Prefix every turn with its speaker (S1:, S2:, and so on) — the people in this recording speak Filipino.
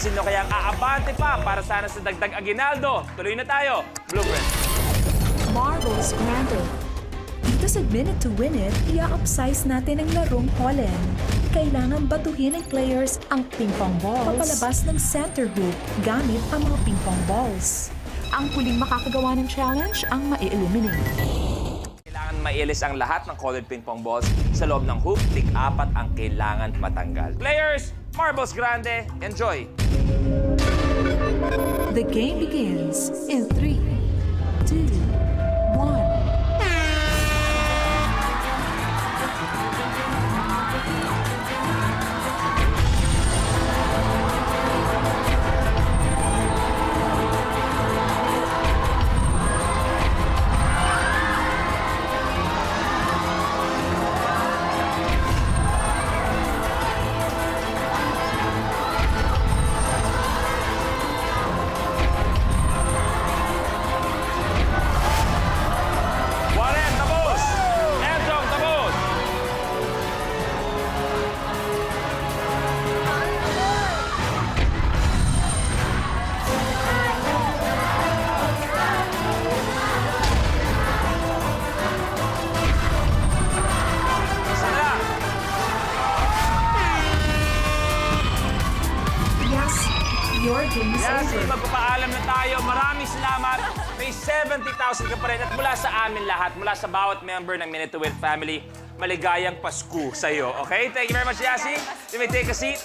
S1: Sino kaya ang aabante pa para sana sa dagdag aginaldo? Tuloy na tayo. Blueprint.
S2: Marbles Grande. Dito sa Minute to Win It, i-upsize natin ang larong Holland. Kailangan batuhin ng players ang ping-pong balls papalabas ng center hoop gamit ang mga ping-pong balls. Ang huling makakagawa ng challenge ang ma-eliminate.
S1: Kailangan mailis ang lahat ng colored ping pong balls sa loob ng hoop. Tig-apat ang kailangan matanggal. Players, Marbles Grande, enjoy!
S2: The game begins in 3, 2, 1.
S1: Warren, tapos! Enjong, tapos! Isa na lang.
S2: Yes, your game is
S1: Yes,
S2: over.
S1: magpapaalam na tayo. Maraming salamat. May 70,000 ka pa rin. At mula sa amin lahat, mula sa bawat member ng Minute to Win family, maligayang Pasko sa'yo. Okay? Thank you very much, Yasi. You may take a seat.